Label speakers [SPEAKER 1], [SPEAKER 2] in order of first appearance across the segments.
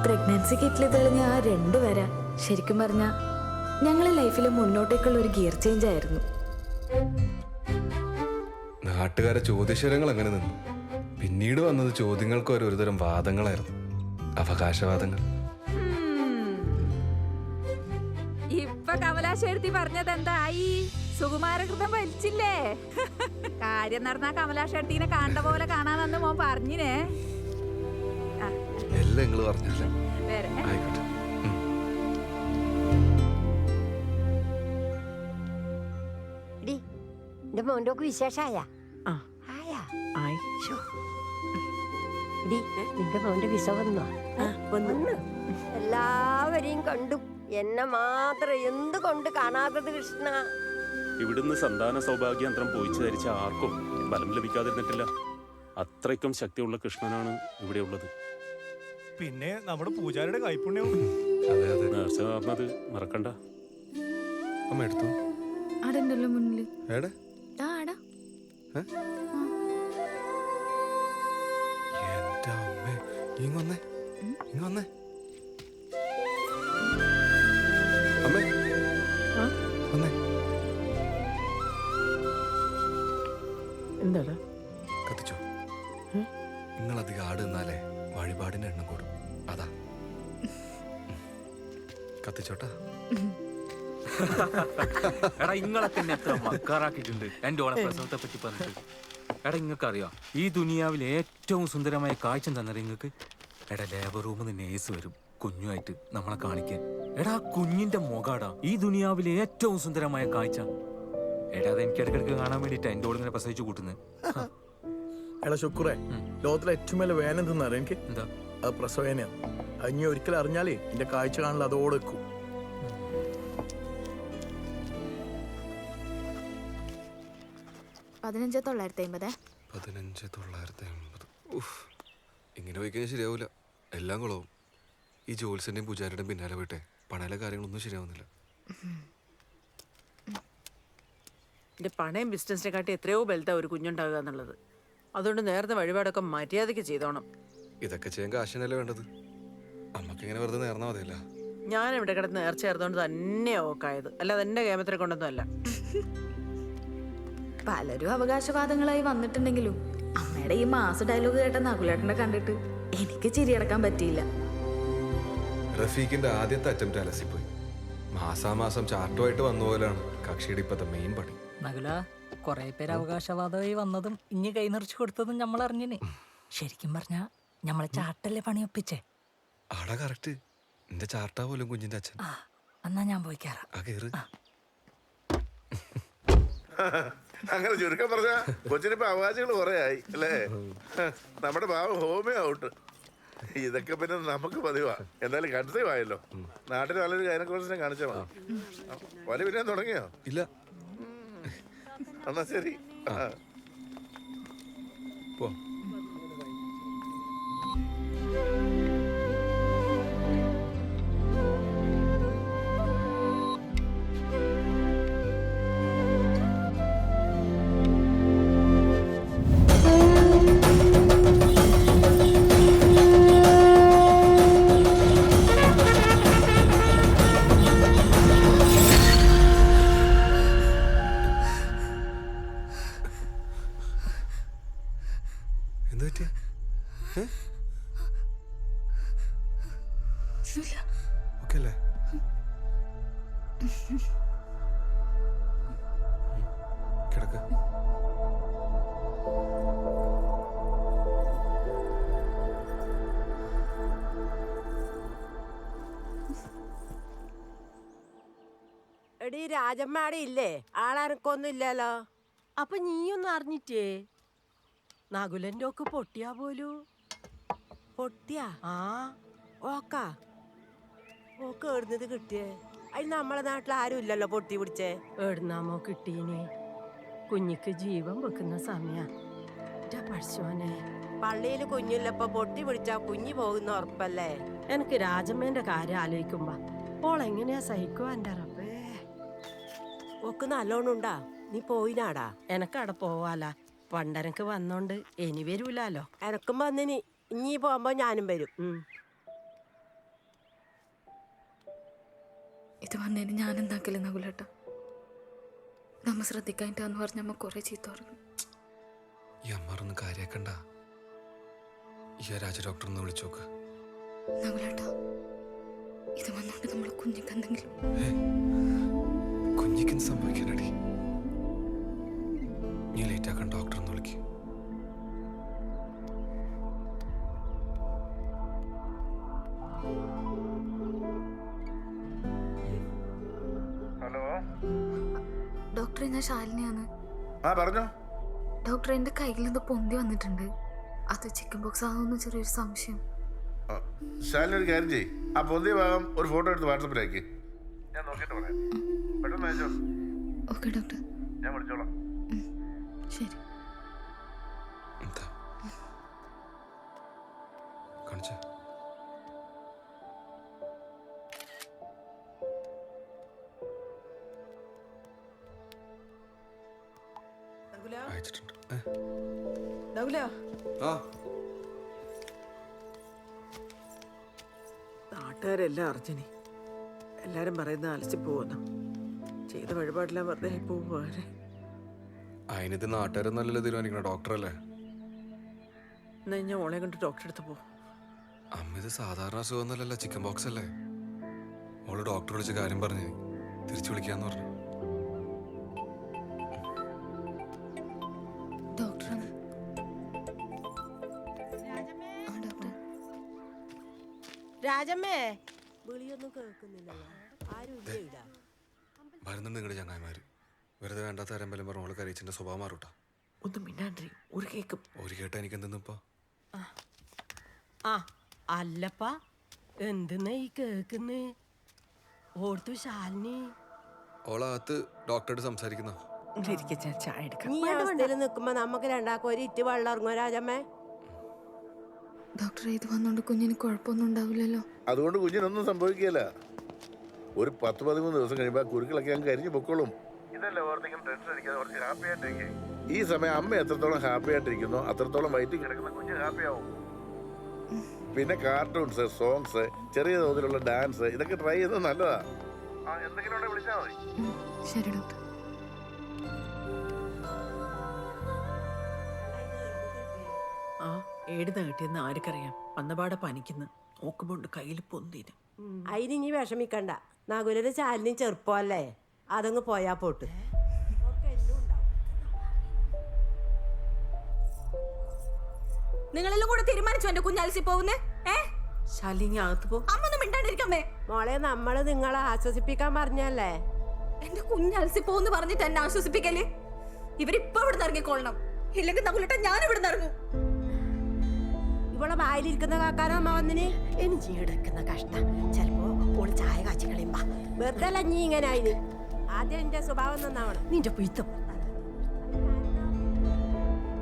[SPEAKER 1] Pregnancy കിറ്റിൽ തെളിഞ്ഞ ആ 2 വര ശരിക്കും പറഞ്ഞ ഞങ്ങളെ ലൈഫിൽ മുന്നോട്ടേക്കുള്ള ഒരു ഗിയർ ചേഞ്ച് ആയിരുന്നു.
[SPEAKER 2] നാട്ടുകാരെ ചോദ്യശരങ്ങൾ അങ്ങനെ നിന്നു. പിന്നീട് വന്നത് ചോദ്യങ്ങൾക്ക് ഒരുതരം വാദങ്ങളായിരുന്നു, അവകാശവാദങ്ങൾ.
[SPEAKER 3] ഇപ്പൊ കമലാശേർത്തി പറഞ്ഞത് എന്തായി? സുകുമാരകൃതം വലിച്ചില്ലേ? കാര്യം നടന്ന കമലാശേർത്തിനെ കണ്ട പോലെ കാണാനെന്ന് മോൻ പറഞ്ഞിനെ.
[SPEAKER 2] എല്ലാം നിങ്ങൾ പറഞ്ഞല്ലേ. ആയിക്കോട്ടെ.
[SPEAKER 4] മോന്റെ വിശേഷായ നിന്റെ മോന്റെ വിസ വന്നോ? എല്ലാവരെയും കണ്ടു, എന്നെ മാത്രം എന്തുകൊണ്ട് കാണാത്തത് കൃഷ്ണ?
[SPEAKER 5] ഇവിടുന്ന് സന്താന സൗഭാഗ്യന്ത്രം പോയിച്ചു ധരിച്ച ആർക്കും ബലം ലഭിക്കാതിരുന്നിട്ടില്ല. അത്രയ്ക്കും ശക്തിയുള്ള കൃഷ്ണനാണ് ഇവിടെ ഉള്ളത്.
[SPEAKER 6] പിന്നെ നമ്മുടെ പൂജാരിയുടെ കൈപ്പുണ്യവും.
[SPEAKER 5] നേർച്ച പറഞ്ഞത് മറക്കണ്ട.
[SPEAKER 2] അമ്മ എടുത്തു
[SPEAKER 1] ആടെണ്ടല്ലോ മുന്നില്.
[SPEAKER 2] എടാ എന്റെ അമ്മേ, ഇങ്ങൊന്നേ ഇങ്ങൊന്നേ. അമ്മേ വന്നേ.
[SPEAKER 4] എന്താടാ
[SPEAKER 2] കത്തിച്ചോ. നിങ്ങളധികം ആട് നിന്നാലേ വഴിപാടിന്റെ എണ്ണം കൂടും, അതാ. കത്തിച്ചോട്ടാ.
[SPEAKER 7] എടാ ഇങ്ങളൊക്കെ എന്നെ എത്ര മക്കാറാക്കിയിട്ടുണ്ട് എന്റെ ഓളെ പ്രസവത്തെ പറ്റി പറഞ്ഞിട്ട്. എടാ ഇങ്ങക്ക് അറിയാം, ഈ ദുനിയാവിലെ ഏറ്റവും സുന്ദരമായ കാഴ്ച തന്നറിയ ഇങ്ങക്ക്. എടാ ലേബർ റൂമിൽ നിന്ന് നേഴ്സ് വരും കുഞ്ഞുമായിട്ട് നമ്മളെ കാണിക്കാൻ. എടാ കുഞ്ഞിന്റെ മുഖാടാ ഈ ദുനിയാവിലെ ഏറ്റവും സുന്ദരമായ കാഴ്ച. എടാ അത് എനിക്ക് ഇടയ്ക്കിടയ്ക്ക് കാണാൻ വേണ്ടിട്ടാ എന്റെ ഓളിങ്ങനെ പ്രസവിച്ചു കൂട്ടുന്നത്.
[SPEAKER 6] എടാ ശുക്രേ, ലോകത്തിലെ ഏറ്റവും വലിയ വേന എന്തെന്നറിയാം എനിക്ക്?
[SPEAKER 7] എന്താ?
[SPEAKER 6] അത് പ്രസവേനയാണ്. അത് ഇനി ഒരിക്കലും അറിഞ്ഞാലേ എന്റെ കാഴ്ച കാണൽ അതോടെ വെക്കും.
[SPEAKER 1] 15,950.
[SPEAKER 2] 15,950. ഇങ്ങനെ പോയി കഴിഞ്ഞാൽ ശരിയാവൂല, എല്ലാം കുളവും. ഈ ജോത്സ്യന്റെയും പൂജാരിയുടെയും പിന്നാലെ പോയിട്ടെ പണയിലെ കാര്യങ്ങളൊന്നും ശരിയാവുന്നില്ല.
[SPEAKER 8] എൻ്റെ പണയം ബിസിനസിനെ കാട്ടി എത്രയോ ബലത്താ ഒരു കുഞ്ഞുണ്ടാകുക എന്നുള്ളത്. അതുകൊണ്ട് നേരത്തെ വഴിപാടൊക്കെ മര്യാദയ്ക്ക് ചെയ്തോണം.
[SPEAKER 2] ഇതൊക്കെ ചെയ്യാൻ കാശിനല്ലേ വേണ്ടത്. അമ്മക്ക് ഇങ്ങനെ വെറുതെ നേർന്നാ മതിയല്ല.
[SPEAKER 8] ഞാൻ ഇവിടെ കിടന്ന് നേർച്ച ചേർത്തോണ്ട് തന്നെയാ ഓക്കായത്, അല്ലാതെ എന്റെ കേമത്തിനെ കൊണ്ടൊന്നും അല്ല.
[SPEAKER 1] പലരും അവകാശവാദങ്ങളായി വന്നിട്ടുണ്ടെങ്കിലും അമ്മയുടെ ഈ മാസ ഡയലോഗ് കേട്ട നകുലേട്ടനെ കണ്ടിട്ട് എനിക്ക് ചിരിയടക്കാൻ പറ്റിയില്ല.
[SPEAKER 2] റഫീഖിന്റെ ആദ്യത്തെ അറ്റംപ്റ്റ് അലസിപ്പോയി. മാസാമാസം ചാർട്ടുമായിട്ട് വന്ന പോലെയാണ് കക്ഷിയുടെ ഇപ്പത്തെ മെയിൻ പണി.
[SPEAKER 9] നകുല, കൊറേ പേര് അവകാശവാദമായി വന്നതും ഇനി കൈനിറച്ചു കൊടുത്തതും നമ്മൾ അറിഞ്ഞിനെ. ശരിക്കും പറഞ്ഞാ നമ്മളെ ചാട്ടല്ലേ പണിയൊപ്പിച്ചേ.
[SPEAKER 2] ആടാ കറക്റ്റ്, എന്റെ ചാർട്ടാ പോലും കുഞ്ഞിന്റെ അച്ഛൻ.
[SPEAKER 9] എന്നാ ഞാൻ പോയി കയറാം.
[SPEAKER 10] അങ്ങനെ ചുരുക്കം പറഞ്ഞ കൊച്ചിനിപ്പോ അവകാശങ്ങൾ കുറെ ആയി അല്ലേ? നമ്മുടെ ഭാവം ഹോമിയോ ഔട്ട്. ഇതൊക്കെ പിന്നെ നമുക്ക് പതിവാ. എന്തായാലും കൺസേവ് ആയല്ലോ. നാട്ടിൽ നല്ലൊരു ഗൈനക്കോളജിനെ കാണിച്ചാൽ മതി. വലിയ പിന്നെ തുടങ്ങിയോ?
[SPEAKER 2] ഇല്ല.
[SPEAKER 10] എന്നാ ശരി.
[SPEAKER 2] പോ. കിടക്ക്.
[SPEAKER 4] എടീ രാജമ്മാടെ ഇല്ലേ? ആളനക്കൊന്നും ഇല്ലല്ലോ.
[SPEAKER 8] അപ്പൊ നീയൊന്നും അറിഞ്ഞിട്ടേ? നകുലന്റെ ഒക്കെ പൊട്ടിയാ പോലൂ.
[SPEAKER 4] പൊട്ടിയാ?
[SPEAKER 8] ആ
[SPEAKER 4] ഓക്കാ ഓക്ക് എവിടുന്നത് കിട്ടിയേ? അതിന് നമ്മളെ നാട്ടിൽ ആരും ഇല്ലല്ലോ പൊട്ടി പിടിച്ചേ.
[SPEAKER 8] എവിടുന്നാമോ കിട്ടീനെ? കുഞ്ഞിക്ക് ജീവൻ വെക്കുന്ന സമയ പഠിച്ചോനെ.
[SPEAKER 4] പള്ളിയിൽ കുഞ്ഞില്ലപ്പോ പൊട്ടി പിടിച്ചാ കുഞ്ഞി പോകുന്ന ഉറപ്പല്ലേ?
[SPEAKER 8] എനിക്ക് രാജമ്മേന്റെ കാര്യം ആലോചിക്കുമ്പോ ഓളെങ്ങനെയാ സഹിക്കുവാ എന്റെ റബ്ബേ.
[SPEAKER 4] ഓക്ക് നല്ലോണം ഉണ്ടാ? നീ പോയിനാടാ?
[SPEAKER 8] എനക്കവിടെ പോവാല. പണ്ടനക്ക് വന്നോണ്ട് ഇനി വരൂലാലോ.
[SPEAKER 4] എനക്കും വന്നിനി. ഇനി പോകുമ്പോ ഞാനും വരും.
[SPEAKER 1] ഇത് വന്നതിന് ഞാൻ എന്താക്കല്ലേ നകുലേട്ട? നമ്മ ശ്രദ്ധിക്കാനിട്ടാന്ന് പറഞ്ഞ അമ്മ കുറെ ചീത്ത പറഞ്ഞു.
[SPEAKER 2] ഈ അമ്മാറൊന്നും കാര്യാക്കണ്ട. ഈ രാജ ഡോക്ടറൊന്ന് വിളിച്ചോക്ക്.
[SPEAKER 1] നകുലേട്ട, ഇത് വന്നോണ്ട് നമ്മളെ കുഞ്ഞിക്ക് എന്തെങ്കിലും
[SPEAKER 2] കുഞ്ഞിക്ക് സംഭവിക്കാനടി? നീ ലേറ്റ് ആക്കാൻ ഡോക്ടർ ഒന്ന് വിളിക്കും.
[SPEAKER 10] ഹലോ
[SPEAKER 1] ഡോക്ടറെ, ഞാൻ ശാലിനിയാണ്.
[SPEAKER 10] ആ പറഞ്ഞോ.
[SPEAKER 1] ഡോക്ടർ, എന്റെ കയ്യിൽ നിന്ന് പൊന്തി വന്നിട്ടുണ്ട്. അത് ചിക്കൻ ബോക്സ് ആണെന്ന് ചെറിയൊരു സംശയം.
[SPEAKER 10] ശാലിനി ഒരു കാര്യം ചെയ്യ്. ആ പൊന്തിയ ഭാഗം ഒരു ഫോട്ടോ എടുത്ത് വാട്സപ്പിലേക്ക്. ഞാൻ നോക്കിയിട്ട് പറയാം. പെട്ടെന്ന് അയച്ചോ.
[SPEAKER 1] ഓക്കെ ഡോക്ടർ,
[SPEAKER 10] ഞാൻ വിളിച്ചോളാം.
[SPEAKER 1] ശരി.
[SPEAKER 2] എന്താ കാണിച്ച? അയച്ചിട്ടുണ്ട്. ആ
[SPEAKER 8] നാട്ടുകാരെല്ലാം അറിഞ്ഞിനി. എല്ലാരും പറയുന്ന അലച്ചു പോകുന്നു. ചെയ്ത വഴിപാടെല്ലാം വെറുതെ പോവാനെ.
[SPEAKER 2] അതിനിത് നാട്ടുകാരൊന്നല്ലല്ലോ തീരുമാനിക്കണം, ഡോക്ടറല്ലേ?
[SPEAKER 8] എന്നാ ഞാൻ ഓളെ കൊണ്ട് ഡോക്ടറെ അടുത്ത് പോ.
[SPEAKER 2] അമ്മ ഇത് സാധാരണ അസുഖമൊന്നുമല്ലല്ലോ, ചിക്കൻ ബോക്സ് അല്ലേ? ഓള് ഡോക്ടർ വിളിച്ച കാര്യം പറഞ്ഞ് തിരിച്ചു വിളിക്കാന്ന് പറഞ്ഞു.
[SPEAKER 1] ഡോക്ടറാണ്. ആ ഡോക്ടർ.
[SPEAKER 4] രാജമ്മേ, വിളിയൊന്നും കേൾക്കുന്നില്ലല്ലോ. ആരും ഇല്ല.
[SPEAKER 2] വരുന്നുണ്ട് നിങ്ങളുടെ ചങ്ങായിമാര്. വെറുതെ വേണ്ടാത്ത ആരമ്പലം പറഞ്ഞു ഓള് കരയിച്ചിന്റെ സ്വഭാവം മാറൂട്ടാ.
[SPEAKER 8] ഒന്നും മിണ്ടാണ്ടി ഒരു കേക്കും.
[SPEAKER 2] ഒരു കേട്ട എനിക്ക് എന്തെന്നിപ്പോ?
[SPEAKER 8] ആ അല്ലപ്പാ, എന്തെന്നാ ഈ കേക്കുന്നേ? ഓർത്തു ശാലിനി
[SPEAKER 2] ഓളകത്ത് ഡോക്ടറോട് സംസാരിക്കുന്ന.
[SPEAKER 8] ചായ എടുക്കാം.
[SPEAKER 4] നീ അവസ്ഥയിൽ നിൽക്കുമ്പോ നമുക്ക് രണ്ടാക്കും ഒരു ഇറ്റ് വെള്ളം ഇറങ്ങുമോ രാജമ്മേ?
[SPEAKER 1] ഡോക്ടറെ, ഇത് വന്നോണ്ട് കുഞ്ഞിന് കുഴപ്പമൊന്നും ഉണ്ടാവില്ലല്ലോ?
[SPEAKER 10] അതുകൊണ്ട് കുഞ്ഞിനൊന്നും സംഭവിക്കുകയില്ല. ഒരു 10-13 ദിവസം കഴിയുമ്പോൾ ആ കുരുക്കളൊക്കെ അങ്ങ് കരിഞ്ഞു പൊക്കോളും. ഇതല്ലേ ഓർത്തിങ്ങനെ ടെൻഷൻ അടിക്കാതെ കുറച്ച് ഹാപ്പി ആയിട്ടിരിക്കും. ഈ സമയം അമ്മ എത്രത്തോളം ഹാപ്പി ആയിട്ടിരിക്കുന്നോ അത്രത്തോളം വയറ്റിൽ കിടക്കുന്ന കുഞ്ഞ് ഹാപ്പി ആവും. പിന്നെ കാർട്ടൂൺസ്, സോങ്സ്, ചെറിയ തോതിലുള്ള ഡാൻസ് ഇതൊക്കെ ട്രൈ ചെയ്യുന്നത് നല്ലതാ. എന്തെങ്കിലും ഉണ്ടെങ്കിൽ വിളിച്ചാൽ മതി.
[SPEAKER 1] ശരി ഡോക്ടർ.
[SPEAKER 8] ആ ഏടുന്ന കിട്ടിയെന്ന് ആർക്കറിയാം. വന്നപാടെ പനിക്കുന്നു. നോക്കുമ്പോണ്ട് കയ്യിൽ പൊന്തിന്.
[SPEAKER 4] അതിന് ഇനി വിഷമിക്കണ്ട. നകുലര് ശാലിനി ചെറുപ്പമല്ലേ, അതങ്ങ് പോയാ പോട്ട്.
[SPEAKER 1] നിങ്ങളെല്ലാം കൂടെ തീരുമാനിച്ചു എന്റെ കുഞ്ഞാൽസി പോകുന്നേ?
[SPEAKER 8] ശാലിനി അകത്ത് പോ.
[SPEAKER 1] അമ്മൊന്നും മിണ്ടാണ്ടിരിക്കമ്മേ.
[SPEAKER 4] മോളെ, നമ്മള് നിങ്ങളെ ആശ്വസിപ്പിക്കാൻ പറഞ്ഞല്ലേ?
[SPEAKER 1] എന്റെ കുഞ്ഞാൽസി പോന്ന് പറഞ്ഞിട്ട് എന്നെ ആശ്വസിപ്പിക്കല്ലേ? ഇവരിപ്പൊ ഇവിടെ ഇറങ്ങിക്കൊള്ളണം, ഇല്ലെങ്കിൽ നകുലേട്ട ഞാൻ ഇവിടെ ഇറങ്ങും.
[SPEAKER 4] ഇവളെ വായിലിരിക്കുന്ന കാക്കാനോ അമ്മ വന്നിന്?
[SPEAKER 8] എനിക്ക് എടുക്കുന്ന കഷ്ടം. ചിലപ്പോ ഓള് ചായ കാച്ചി കളയുമ്പോ
[SPEAKER 4] വെറുതെ അല്ല നീ ഇങ്ങനെ ആയിന്. ആദ്യം എന്റെ സ്വഭാവം നന്നാവണം.
[SPEAKER 8] നിന്റെ പൊയ്ത്തം.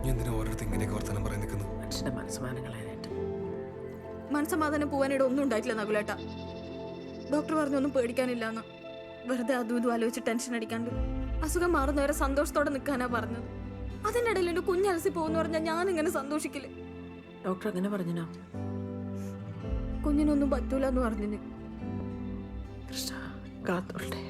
[SPEAKER 2] നീ എന്തിനാ ഓരോരുത്തർ ഇങ്ങനെയൊക്കെ വർത്തമാനം പറയാൻ നിൽക്കുന്നു?
[SPEAKER 8] മനുഷ്യന്റെ മനസ്സമാനങ്ങളായിട്ട്
[SPEAKER 1] മനസ്സമാധാനം പോവാനിടെ ഒന്നും ഉണ്ടായിട്ടില്ല നകുലേട്ട. ഡോക്ടർ പറഞ്ഞൊന്നും പേടിക്കാനില്ലാന്ന്. വെറുതെ അതും ഇതും ആലോചിച്ച് ടെൻഷൻ അടിക്കാണ്ട് അസുഖം മാറുന്നവരെ സന്തോഷത്തോടെ നിൽക്കാനാ പറഞ്ഞത്. അതിനിടയിൽ എന്റെ കുഞ്ഞലസി പോകുന്ന പറഞ്ഞാൽ ഞാൻ ഇങ്ങനെ സന്തോഷിക്കില്ലേ?
[SPEAKER 8] ഡോക്ടർ അങ്ങനെ പറഞ്ഞോ?
[SPEAKER 1] കുഞ്ഞിനൊന്നും പറ്റൂല എന്ന് പറഞ്ഞിന്.
[SPEAKER 8] കൃഷ്ണ കാത്തോട്ടെ.